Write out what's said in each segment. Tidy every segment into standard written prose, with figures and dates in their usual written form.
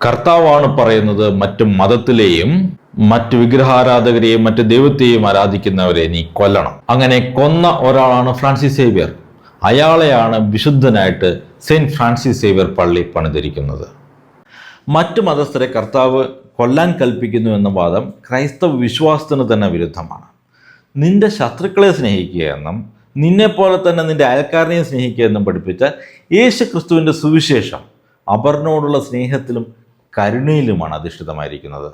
കർത്താവാണ് പറയുന്നത്, മറ്റു മതത്തിലെയും മറ്റു വിഗ്രഹാരാധകരെയും മറ്റു ദൈവത്തെയും ആരാധിക്കുന്നവരെ നീ കൊല്ലണം. അങ്ങനെ കൊന്ന ഒരാളാണ് ഫ്രാൻസിസ് സേവ്യർ. അയാളെയാണ് വിശുദ്ധനായിട്ട് സെയിന്റ് ഫ്രാൻസിസ് സേവ്യർ പള്ളി പണിതിരിക്കുന്നത്. മറ്റു മതസ്ഥരെ കർത്താവ് കൊല്ലാൻ കൽപ്പിക്കുന്നു എന്ന വാദം ക്രൈസ്തവ വിശ്വാസത്തിന് തന്നെ വിരുദ്ധമാണ്. നിന്റെ ശത്രുക്കളെ സ്നേഹിക്കുക എന്നും നിന്നെപ്പോലെ തന്നെ നിന്റെ അയൽക്കാരനെയും സ്നേഹിക്കുക എന്നും പഠിപ്പിച്ച യേശു ക്രിസ്തുവിൻ്റെ സുവിശേഷം അപരനോടുള്ള സ്നേഹത്തിലും കരുണയിലുമാണ് അധിഷ്ഠിതമായിരിക്കുന്നത്.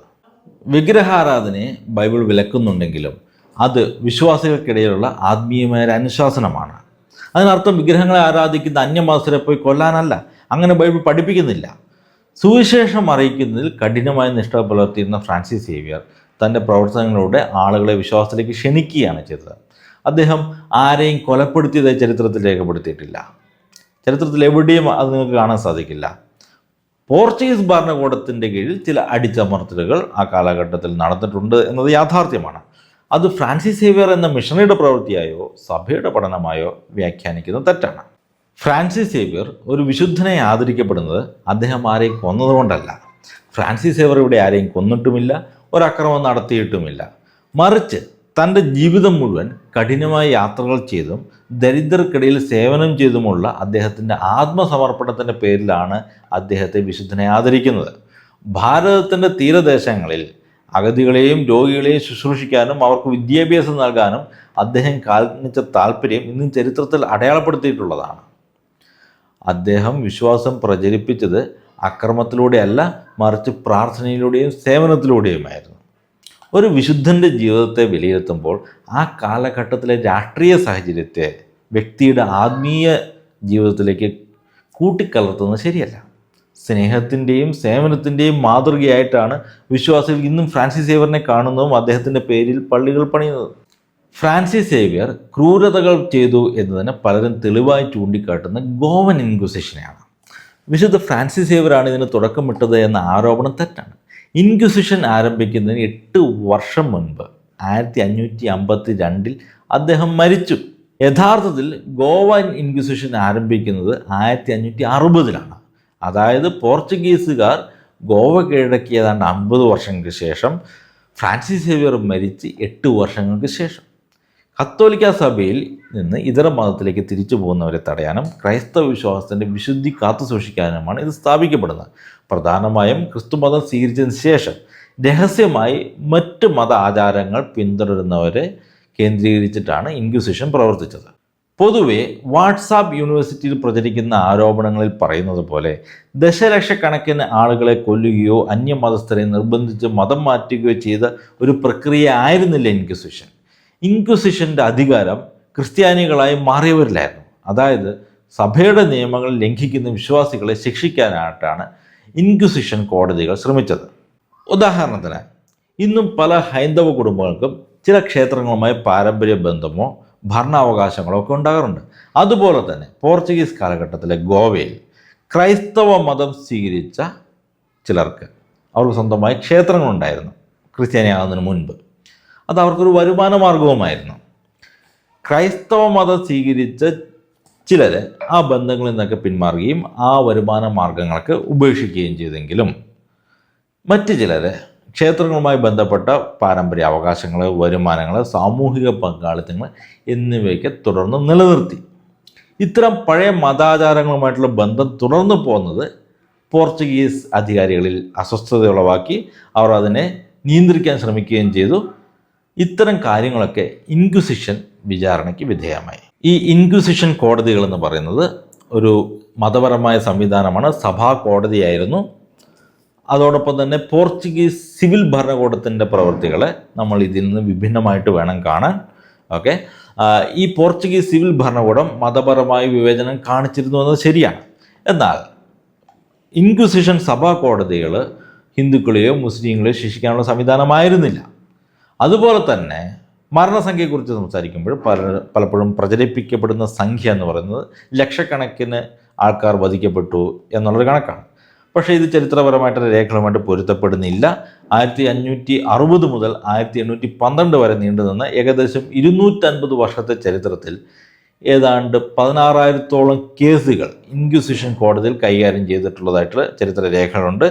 വിഗ്രഹാരാധനയെ ബൈബിൾ വിലക്കുന്നുണ്ടെങ്കിലും അത് വിശ്വാസികൾക്കിടയിലുള്ള ആത്മീയമായ ഒരു അനുശാസനമാണ്. അതിനർത്ഥം വിഗ്രഹങ്ങളെ ആരാധിക്കുന്ന അന്യമതസ്ഥരെ പോയി കൊല്ലാനല്ല. അങ്ങനെ ബൈബിൾ പഠിപ്പിക്കുന്നില്ല. സുവിശേഷം അറിയിക്കുന്നതിൽ കഠിനമായ നിഷ്ഠ പുലർത്തിയിരുന്ന ഫ്രാൻസിസ് സേവ്യർ തൻ്റെ പ്രവർത്തനങ്ങളിലൂടെ ആളുകളെ വിശ്വാസത്തിലേക്ക് ക്ഷണിക്കുകയാണ് ചെയ്തത്. അദ്ദേഹം ആരെയും കൊലപ്പെടുത്തിയതായി ചരിത്രത്തിൽ രേഖപ്പെടുത്തിയിട്ടില്ല. ചരിത്രത്തിൽ എവിടെയും അത് നിങ്ങൾക്ക് കാണാൻ സാധിക്കില്ല. പോർച്ചുഗീസ് ഭരണകൂടത്തിൻ്റെ കീഴിൽ ചില അടിച്ചമർത്തലുകൾ ആ കാലഘട്ടത്തിൽ നടന്നിട്ടുണ്ട് എന്നത് യാഥാർത്ഥ്യമാണ്. അത് ഫ്രാൻസിസ് സേവ്യർ എന്ന മിഷണറിയുടെ പ്രവൃത്തിയായോ സഭയുടെ പഠനമായോ വ്യാഖ്യാനിക്കുന്നത് തെറ്റാണ്. ഫ്രാൻസിസ് സേവ്യർ ഒരു വിശുദ്ധനെ ആദരിക്കപ്പെടുന്നത് അദ്ദേഹം ആരെയും കൊന്നതുകൊണ്ടല്ല. ഫ്രാൻസിസ് സേവ്യർ ഇവിടെ ആരെയും കൊന്നിട്ടുമില്ല, ഒരക്രമം നടത്തിയിട്ടുമില്ല. മറിച്ച് തൻ്റെ ജീവിതം മുഴുവൻ കഠിനമായ യാത്രകൾ ചെയ്തും ദരിദ്രർക്കിടയിൽ സേവനം ചെയ്തുമുള്ള അദ്ദേഹത്തിൻ്റെ ആത്മസമർപ്പണത്തിൻ്റെ പേരിലാണ് അദ്ദേഹത്തെ വിശുദ്ധനെ ആദരിക്കുന്നത്. ഭാരതത്തിൻ്റെ തീരദേശങ്ങളിൽ അഗതികളെയും രോഗികളെയും ശുശ്രൂഷിക്കാനും അവർക്ക് വിദ്യാഭ്യാസം നൽകാനും അദ്ദേഹം കാണിച്ച താല്പര്യം ഇന്നും ചരിത്രത്തിൽ അടയാളപ്പെടുത്തിയിട്ടുള്ളതാണ്. അദ്ദേഹം വിശ്വാസം പ്രചരിപ്പിച്ചത് അക്രമത്തിലൂടെയല്ല, മറിച്ച് പ്രാർത്ഥനയിലൂടെയും സേവനത്തിലൂടെയുമായിരുന്നു. ഒരു വിശുദ്ധൻ്റെ ജീവിതത്തെ വിലയിരുത്തുമ്പോൾ ആ കാലഘട്ടത്തിലെ രാഷ്ട്രീയ സാഹചര്യത്തെ വ്യക്തിയുടെ ആത്മീയ ജീവിതത്തിലേക്ക് കൂട്ടിക്കലർത്തുന്നത് ശരിയല്ല. സ്നേഹത്തിൻ്റെയും സേവനത്തിൻ്റെയും മാതൃകയായിട്ടാണ് വിശ്വാസികൾ ഇന്നും ഫ്രാൻസിസ് സേവ്യറിനെ കാണുന്നതും അദ്ദേഹത്തിൻ്റെ പേരിൽ പള്ളികൾ പണിയുന്നതും. ഫ്രാൻസിസ് സേവ്യർ ക്രൂരതകൾ ചെയ്തു എന്നതിന് പലരും തെളിവായി ചൂണ്ടിക്കാട്ടുന്ന ഗോവൻ ഇൻക്വിസിഷനെയാണ്. വിശുദ്ധ ഫ്രാൻസിസ് സേവ്യറാണ് ഇതിന് തുടക്കമിട്ടത് എന്ന ആരോപണം തെറ്റാണ്. ഇൻക്വിസിഷൻ ആരംഭിക്കുന്നതിന് 8 വർഷം മുൻപ് 1552 അദ്ദേഹം മരിച്ചു. യഥാർത്ഥത്തിൽ ഗോവൻ ഇൻക്വിസിഷൻ ആരംഭിക്കുന്നത് 1560 അതായത് പോർച്ചുഗീസുകാർ ഗോവ കീഴടക്കി ഏതാണ്ട് 50 വർഷങ്ങൾക്ക് ശേഷം ഫ്രാൻസിസ് സേവ്യർ മരിച്ച് 8 വർഷങ്ങൾക്ക് ശേഷം. കത്തോലിക്ക സഭയിൽ നിന്ന് ഇതര മതത്തിലേക്ക് തിരിച്ചു പോകുന്നവരെ തടയാനും ക്രൈസ്തവ വിശ്വാസത്തിൻ്റെ വിശുദ്ധി കാത്തുസൂക്ഷിക്കാനുമാണ് ഇത് സ്ഥാപിക്കപ്പെടുന്നത്. പ്രധാനമായും ക്രിസ്തുമതം സ്വീകരിച്ചതിന് ശേഷം രഹസ്യമായി മറ്റ് മത ആചാരങ്ങൾ പിന്തുടരുന്നവരെ കേന്ദ്രീകരിച്ചിട്ടാണ് ഇൻക്വിസിഷൻ പ്രവർത്തിച്ചത്. പൊതുവെ വാട്സാപ്പ് യൂണിവേഴ്സിറ്റിയിൽ പ്രചരിക്കുന്ന ആരോപണങ്ങളിൽ പറയുന്നത് പോലെ ദശലക്ഷക്കണക്കിന് ആളുകളെ കൊല്ലുകയോ അന്യമതസ്ഥരെ നിർബന്ധിച്ച് മതം മാറ്റുകയോ ചെയ്ത ഒരു പ്രക്രിയ ആയിരുന്നില്ല ഇൻക്വിസിഷൻ. ഇൻക്വിസിഷൻ്റെ അധികാരം ക്രിസ്ത്യാനികളായി മാറിയവരിലായിരുന്നു. അതായത് സഭയുടെ നിയമങ്ങൾ ലംഘിക്കുന്ന വിശ്വാസികളെ ശിക്ഷിക്കാനായിട്ടാണ് ഇൻക്വിസിഷൻ കോടതികൾ ശ്രമിച്ചത്. ഉദാഹരണത്തിന്, ഇന്നും പല ഹൈന്ദവ കുടുംബങ്ങൾക്കും ചില ക്ഷേത്രങ്ങളുമായി പാരമ്പര്യ ബന്ധമോ ഭരണാവകാശങ്ങളോ ഒക്കെ ഉണ്ടാകാറുണ്ട്. അതുപോലെ തന്നെ പോർച്ചുഗീസ് കാലഘട്ടത്തിലെ ഗോവയിൽ ക്രൈസ്തവ മതം സ്വീകരിച്ച ചിലർക്ക് അവർക്ക് സ്വന്തമായി ക്ഷേത്രങ്ങളുണ്ടായിരുന്നു ക്രിസ്ത്യാനിയാകുന്നതിന് മുൻപ്. അത് അവർക്കൊരു വരുമാന മാർഗവുമായിരുന്നു. ക്രൈസ്തവ മതം സ്വീകരിച്ച ചിലർ ആ ബന്ധങ്ങളിൽ നിന്നൊക്കെ പിന്മാറുകയും ആ വരുമാന മാർഗങ്ങൾക്ക് ഉപേക്ഷിക്കുകയും ചെയ്തെങ്കിലും മറ്റ് ചിലർ ക്ഷേത്രങ്ങളുമായി ബന്ധപ്പെട്ട പാരമ്പര്യ അവകാശങ്ങൾ, വരുമാനങ്ങൾ, സാമൂഹിക പങ്കാളിത്തങ്ങൾ എന്നിവയൊക്കെ തുടർന്ന് നിലനിർത്തി. ഇത്തരം പഴയ മതാചാരങ്ങളുമായിട്ടുള്ള ബന്ധം തുടർന്നു പോകുന്നത് പോർച്ചുഗീസ് അധികാരികളിൽ അസ്വസ്ഥത ഉളവാക്കി. അവർ അതിനെ നിയന്ത്രിക്കാൻ ശ്രമിക്കുകയും ചെയ്തു. ഇത്തരം കാര്യങ്ങളൊക്കെ ഇൻക്വിസിഷൻ വിചാരണയ്ക്ക് വിധേയമായി. ഈ ഇൻക്വിസിഷൻ കോടതികൾ എന്ന് പറയുന്നത് ഒരു മതപരമായ സംവിധാനമാണ്. സഭാ കോടതിയായിരുന്നു. അതോടൊപ്പം തന്നെ പോർച്ചുഗീസ് സിവിൽ ഭരണകൂടത്തിൻ്റെ പ്രവൃത്തികളെ നമ്മൾ ഇതിൽ നിന്ന് വിഭിന്നമായിട്ട് വേണം കാണാൻ. ഓക്കെ, ഈ പോർച്ചുഗീസ് സിവിൽ ഭരണകൂടം മതപരമായ വിവേചനം കാണിച്ചിരുന്നു എന്നത് ശരിയാണ്. എന്നാൽ ഇൻക്വിസിഷൻ സഭാ കോടതികൾ ഹിന്ദുക്കളെയോ മുസ്ലിങ്ങളെയോ ശിക്ഷിക്കാനുള്ള സംവിധാനമായിരുന്നില്ല. അതുപോലെ തന്നെ മരണസംഖ്യയെക്കുറിച്ച് സംസാരിക്കുമ്പോൾ പലപ്പോഴും പ്രചരിപ്പിക്കപ്പെടുന്ന സംഖ്യ എന്ന് പറയുന്നത് ലക്ഷക്കണക്കിന് ആൾക്കാർ വധിക്കപ്പെട്ടു എന്നുള്ളൊരു കണക്കാണ്. പക്ഷേ ഇത് ചരിത്രപരമായിട്ടുള്ള രേഖകളുമായിട്ട് പൊരുത്തപ്പെടുന്നില്ല. 1560 മുതൽ 1812 വരെ നീണ്ടുനിന്ന ഏകദേശം 250 വർഷത്തെ ചരിത്രത്തിൽ ഏതാണ്ട് 16,000-ഓളം കേസുകൾ ഇൻക്വിസിഷൻ കോടതിയിൽ കൈകാര്യം ചെയ്തിട്ടുള്ളതായിട്ട് ചരിത്ര രേഖകളുണ്ട്.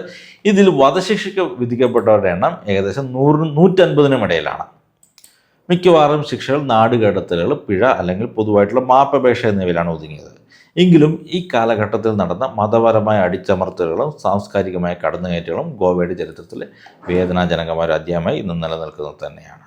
ഇതിൽ വധശിക്ഷയ്ക്ക് വിധിക്കപ്പെട്ടവരുടെ എണ്ണം ഏകദേശം 100-150 ഇടയിലാണ്. മിക്കവാറും ശിക്ഷകൾ നാടുകടത്തലുകൾ, പിഴ അല്ലെങ്കിൽ പൊതുവായിട്ടുള്ള മാപ്പപേക്ഷ എന്നിവയിലാണ് ഒതുങ്ങിയത്. എങ്കിലും ഈ കാലഘട്ടത്തിൽ നടന്ന മതപരമായ അടിച്ചമർത്തലുകളും സാംസ്കാരികമായ കടന്നുകയറ്റങ്ങളും ഗോവയുടെ ചരിത്രത്തിലെ വേദനാജനകമായ ഒരു അധ്യായമായി ഇന്ന് നിലനിൽക്കുന്നത് തന്നെയാണ്.